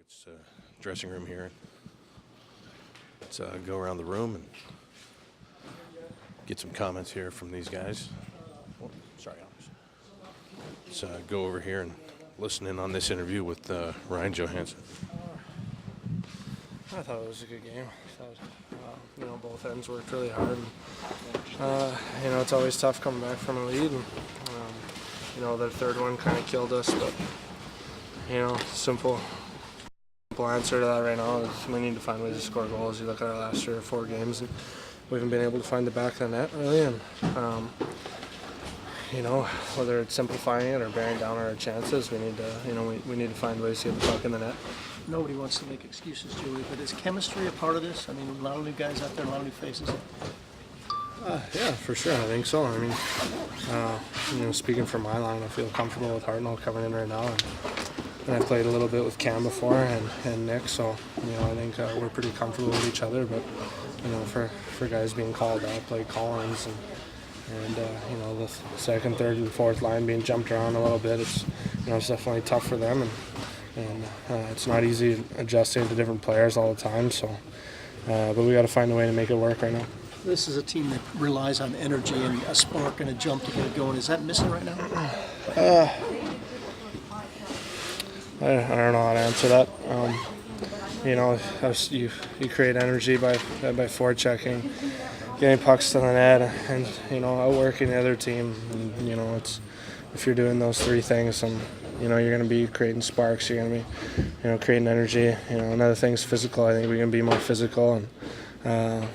It's dressing room here. Let's go around the room and get some comments here from these guys. Oh, sorry, Alex. Let's go over here and listen in on this interview with Ryan Johansson. I thought it was a good game. I thought, both ends worked really hard. And, it's always tough coming back from a lead. And, the third one kind of killed us. But, simple answer to that right now is we need to find ways to score goals. You look at our last 3 or 4 games, and we haven't been able to find the back of the net, really. And, whether it's simplifying it or bearing down our chances, we need to, we need to find ways to get the puck in the net. Nobody wants to make excuses, Julie, but is chemistry a part of this? I mean, a lot of new guys out there, a lot of new faces. Yeah, for sure. I think so. I mean, speaking for my line, I feel comfortable with Hartnell coming in right now. And I played a little bit with Cam before and Nick, so, I think we're pretty comfortable with each other. But, for guys being called out, like Collins and the second, third, and fourth line being jumped around a little bit, it's definitely tough for them. And it's not easy adjusting to different players all the time. So, but we got to find a way to make it work right now. This is a team that relies on energy and a spark and a jump to get it going. Is that missing right now? I don't know how to answer that. You create energy by forechecking, getting pucks to the net, and outworking the other team. And, it's if you're doing those 3 things, you're going to be creating sparks. You're going to be, creating energy. Another thing's physical. I think we can be more physical and,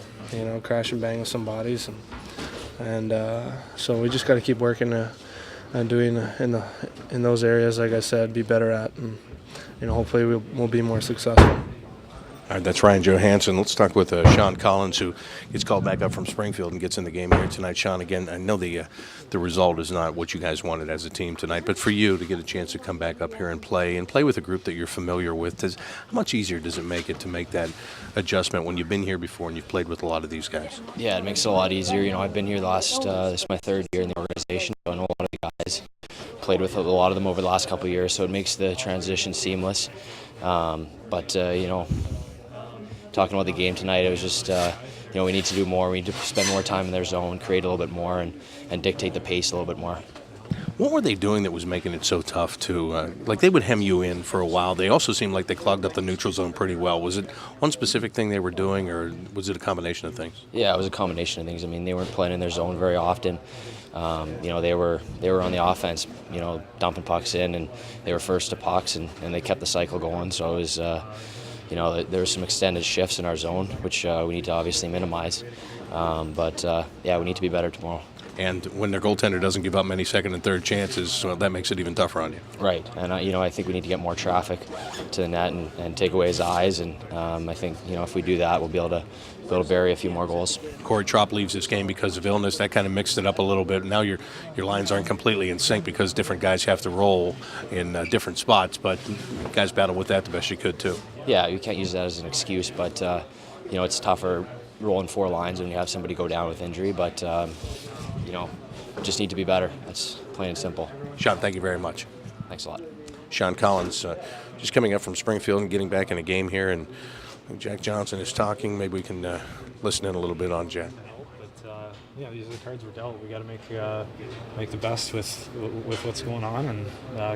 crash and bang with some bodies. And so we just got to keep working and doing in those areas, like I said, be better at, and hopefully we'll be more successful. All right, that's Ryan Johansson. Let's talk with Sean Collins, who gets called back up from Springfield and gets in the game here tonight. Sean, again, I know the result is not what you guys wanted as a team tonight, but for you to get a chance to come back up here and play with a group that you're familiar with, how much easier does it make it to make that adjustment when you've been here before and you've played with a lot of these guys? Yeah, it makes it a lot easier. I've been here this is my 3rd year in the organization, so I know a lot of the guys. Played with a lot of them over the last couple of years, so it makes the transition seamless. Talking about the game tonight, it was just, we need to do more. We need to spend more time in their zone, create a little bit more, and dictate the pace a little bit more. What were they doing that was making it so tough to, they would hem you in for a while. They also seemed like they clogged up the neutral zone pretty well. Was it one specific thing they were doing, or was it a combination of things? Yeah, it was a combination of things. I mean, they weren't playing in their zone very often. They were on the offense, dumping pucks in, and they were first to pucks, and they kept the cycle going. So it was, there were some extended shifts in our zone, which we need to obviously minimize. We need to be better tomorrow. And when their goaltender doesn't give up many second and third chances, well, that makes it even tougher on you. Right, and I think we need to get more traffic to the net and take away his eyes. And I think if we do that, we'll be able to bury a few more goals. Corey Trop leaves this game because of illness. That kind of mixed it up a little bit. Now your lines aren't completely in sync because different guys have to roll in different spots. But you guys battled with that the best you could too. Yeah, you can't use that as an excuse, but it's tougher rolling 4 lines when you have somebody go down with injury. But just need to be better. That's plain and simple. Sean, thank you very much. Thanks a lot. Sean Collins, just coming up from Springfield and getting back in a game here, and Jack Johnson is talking. Maybe we can listen in a little bit on Jack. But these are the cards we're dealt. We got to make the best with what's going on and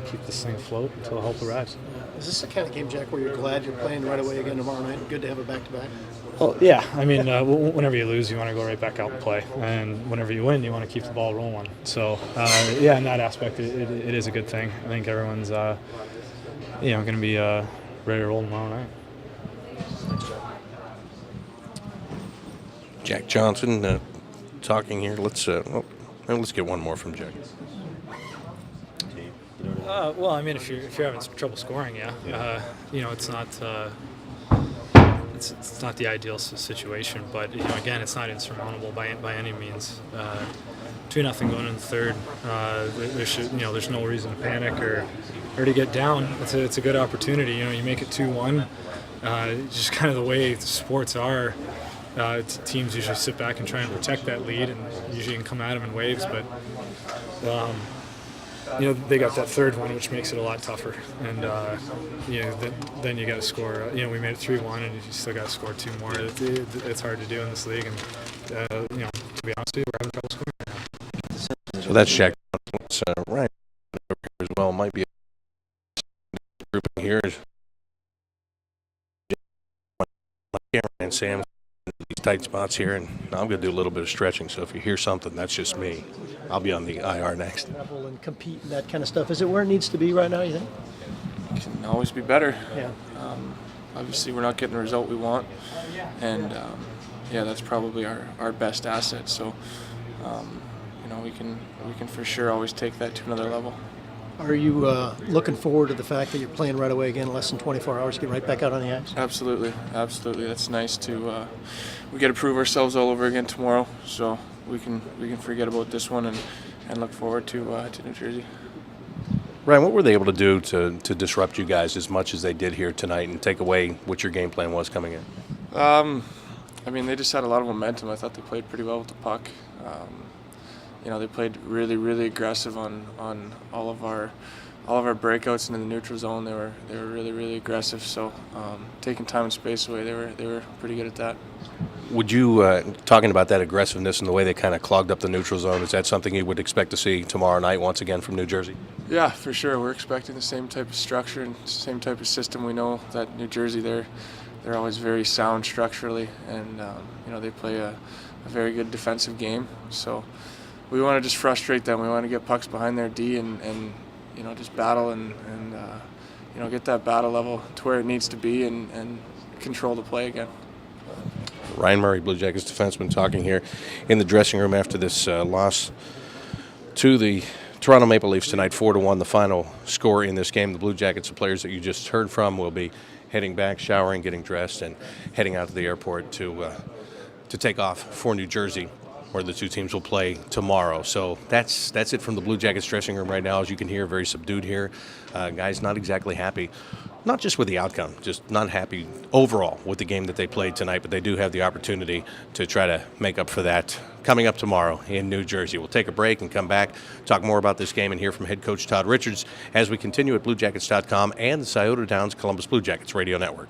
keep this thing afloat until hope arrives. Is this the kind of game, Jack, where you're glad you're playing right away again tomorrow night? Good to have a back-to-back. Well, yeah. I mean, whenever you lose, you want to go right back out and play, and whenever you win, you want to keep the ball rolling. So, in that aspect, it is a good thing. I think everyone's, going to be ready to roll tomorrow night. Thanks, Jack. Jack Johnson talking here. Let's get one more from Jack. Well, I mean, if you're having trouble scoring, it's not. It's not the ideal situation, but again, it's not insurmountable by any means. 2-0 going in the third. There's no reason to panic or to get down. It's a good opportunity. You make it 2-1. Just kind of the way sports are. Teams usually sit back and try and protect that lead, and usually can come at them in waves. But they got that third one, which makes it a lot tougher. And then you got to score. We made it 3-1, and you still got to score 2 more. It's hard to do in this league, and to be honest with you, we're having trouble scoring right now. So that's Jack. Ryan over here as well might be a grouping here. Cameron and Sam in these tight spots here, and I'm going to do a little bit of stretching. So if you hear something, that's just me. I'll be on the IR next. Travel and compete and that kind of stuff. Is it where it needs to be right now, you think? Can always be better. Yeah. Obviously, we're not getting the result we want, and that's probably our best asset. So, we can for sure always take that to another level. Are you looking forward to the fact that you're playing right away again, less than 24 hours, get right back out on the ice? Absolutely. That's nice to. We get to prove ourselves all over again tomorrow, so we can forget about this one and look forward to New Jersey. Ryan, what were they able to do to disrupt you guys as much as they did here tonight and take away what your game plan was coming in? They just had a lot of momentum. I thought they played pretty well with the puck. They played really, really aggressive on all of our breakouts into the neutral zone. They were really, really aggressive. So taking time and space away, they were pretty good at that. Would you, talking about that aggressiveness and the way they kind of clogged up the neutral zone, is that something you would expect to see tomorrow night once again from New Jersey? Yeah, for sure. We're expecting the same type of structure and same type of system. We know that New Jersey, they're always very sound structurally, and they play a very good defensive game. So we want to just frustrate them. We want to get pucks behind their D and just battle and get that battle level to where it needs to be and control the play again. Ryan Murray, Blue Jackets defenseman, talking here in the dressing room after this loss to the Toronto Maple Leafs tonight, 4-1, the final score in this game. The Blue Jackets, the players that you just heard from, will be heading back, showering, getting dressed, and heading out to the airport to take off for New Jersey, where the two teams will play tomorrow. So that's it from the Blue Jackets dressing room right now. As you can hear, very subdued here. Guys not exactly happy, not just with the outcome, just not happy overall with the game that they played tonight, but they do have the opportunity to try to make up for that coming up tomorrow in New Jersey. We'll take a break and come back, talk more about this game, and hear from head coach Todd Richards as we continue at BlueJackets.com and the Scioto Downs Columbus Blue Jackets Radio Network.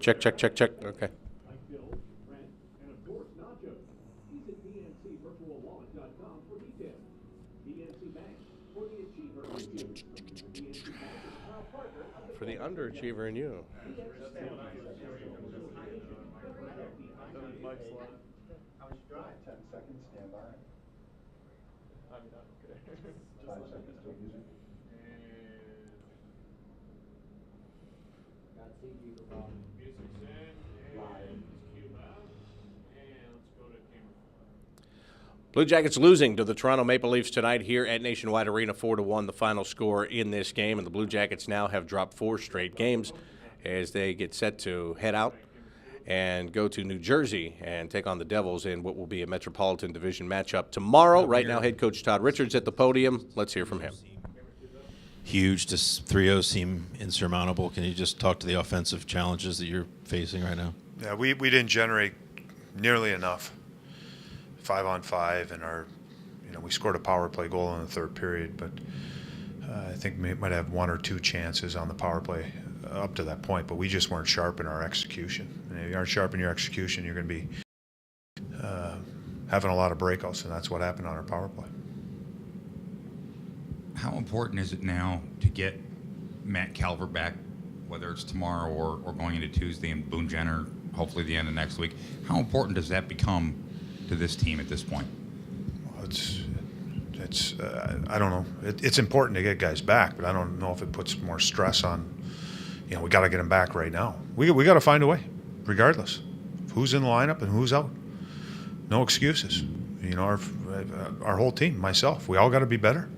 Check, check, check, check. Okay. For the underachiever in you. Blue Jackets losing to the Toronto Maple Leafs tonight here at Nationwide Arena, 4-1, the final score in this game. And the Blue Jackets now have dropped 4 straight games as they get set to head out and go to New Jersey and take on the Devils in what will be a Metropolitan Division matchup tomorrow. Right now, head coach Todd Richards at the podium. Let's hear from him. Huge. Does 3-0 seem insurmountable? Can you just talk to the offensive challenges that you're facing right now? Yeah, we didn't generate nearly enough 5-on-5, and we scored a power play goal in the third period, but I think we might have 1 or 2 chances on the power play up to that point, but we just weren't sharp in our execution. And if you aren't sharp in your execution, you're going to be having a lot of breakouts, and that's what happened on our power play. How important is it now to get Matt Calvert back, whether it's tomorrow or going into Tuesday, and Boone Jenner hopefully the end of next week? How important does that become to this team at this point? Well, it's I don't know. It's important to get guys back, but I don't know if it puts more stress on. We got to get them back right now. We got to find a way, regardless of who's in the lineup and who's out. No excuses. Our whole team, myself, we all got to be better.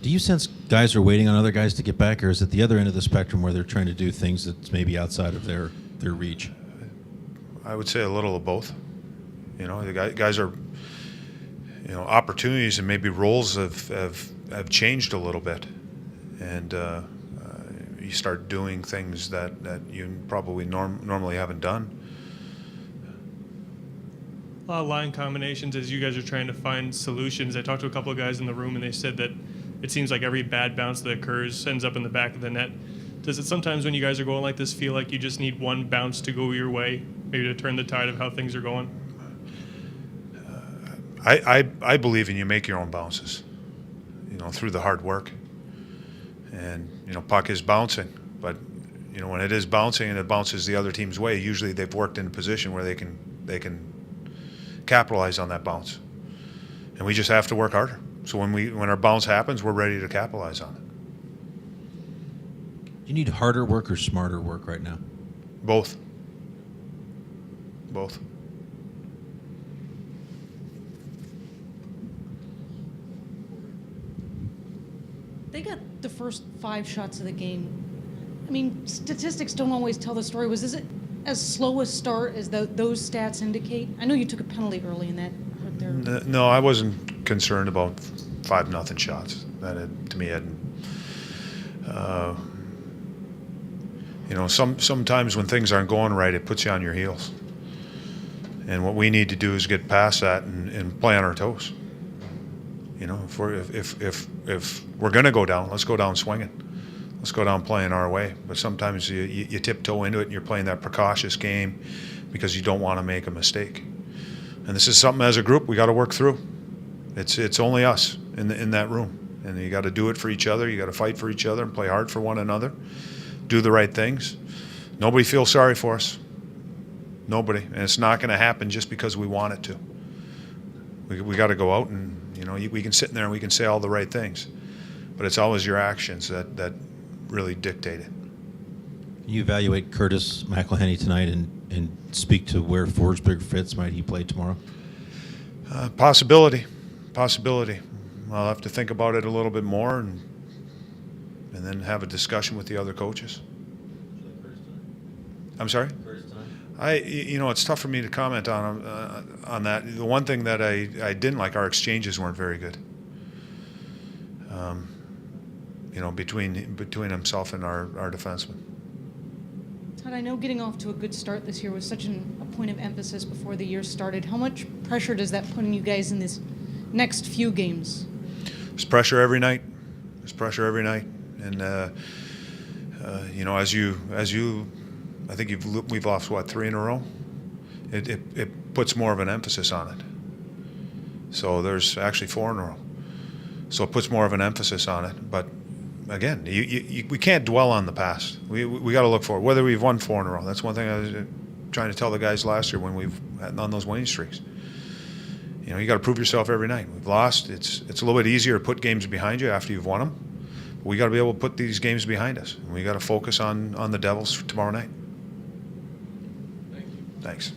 Do you sense guys are waiting on other guys to get back, or is it the other end of the spectrum where they're trying to do things that's maybe outside of their reach? I would say a little of both. The guys are, opportunities and maybe roles have changed a little bit, and you start doing things that you probably normally haven't done. A lot of line combinations as you guys are trying to find solutions. I talked to a couple of guys in the room, and they said that it seems like every bad bounce that occurs ends up in the back of the net. Does it sometimes, when you guys are going like this, feel like you just need one bounce to go your way, maybe to turn the tide of how things are going? I believe in you make your own bounces, through the hard work. And, puck is bouncing. But, when it is bouncing and it bounces the other team's way, usually they've worked in a position where they can capitalize on that bounce. And we just have to work harder. So when our bounce happens, we're ready to capitalize on it. Do you need harder work or smarter work right now? Both. They got the first 5 shots of the game. I mean, statistics don't always tell the story. Was it as slow a start as those stats indicate? I know you took a penalty early in that hurt there. No, I wasn't concerned about 5-0 shots. That to me hadn't. Sometimes when things aren't going right, it puts you on your heels. And what we need to do is get past that and play on our toes. If we're going to go down, let's go down swinging. Let's go down playing our way. But sometimes you tiptoe into it and you're playing that precautious game because you don't want to make a mistake. And this is something as a group we got to work through. It's only us in that room. And you got to do it for each other. You got to fight for each other and play hard for one another. Do the right things. Nobody feels sorry for us. Nobody. And it's not going to happen just because we want it to. We got to go out and, we can sit in there and we can say all the right things. But it's always your actions that really dictate it. Can you evaluate Curtis McElhenney tonight and speak to where Forsberg fits? Might he play tomorrow? Possibility. I'll have to think about it a little bit more and then have a discussion with the other coaches. I'm sorry? It's tough for me to comment on that. The one thing that I didn't like, our exchanges weren't very good. Between himself and our defenseman. Todd, I know getting off to a good start this year was such a point of emphasis before the year started. How much pressure does that put on you guys in this next few games? There's pressure every night. And I think we've lost what, 3 in a row. It puts more of an emphasis on it. So there's actually 4 in a row. So it puts more of an emphasis on it. But again, we can't dwell on the past. We got to look forward. Whether we've won 4 in a row, that's one thing I was trying to tell the guys last year when we've had on those winning streaks. You got to prove yourself every night. We've lost. It's a little bit easier to put games behind you after you've won them. But we got to be able to put these games behind us. And we got to focus on the Devils tomorrow night. Thank you. Thanks.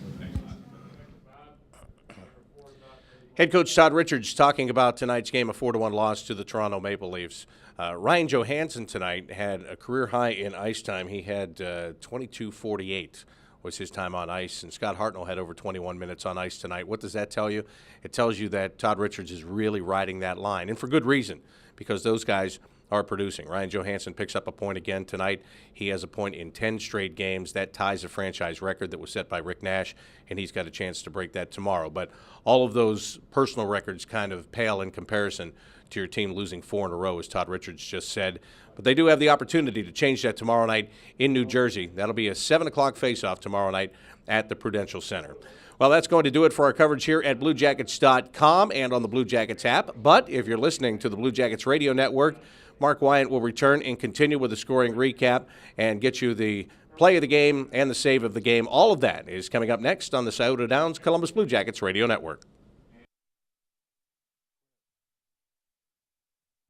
Head coach Todd Richards talking about tonight's game, a 4-1 loss to the Toronto Maple Leafs. Ryan Johansson tonight had a career high in ice time. He had 22:48 was his time on ice, and Scott Hartnell had over 21 minutes on ice tonight. What does that tell you? It tells you that Todd Richards is really riding that line, and for good reason, because those guys are producing. Ryan Johansson picks up a point again tonight. He has a point in 10 straight games. That ties a franchise record that was set by Rick Nash, and he's got a chance to break that tomorrow. But all of those personal records kind of pale in comparison to your team losing 4 in a row, as Todd Richards just said. But they do have the opportunity to change that tomorrow night in New Jersey. That'll be a 7 o'clock face-off tomorrow night at the Prudential Center. Well, that's going to do it for our coverage here at BlueJackets.com and on the Blue Jackets app. But if you're listening to the Blue Jackets Radio Network, Mark Wyant will return and continue with the scoring recap and get you the play of the game and the save of the game. All of that is coming up next on the Scioto Downs Columbus Blue Jackets Radio Network.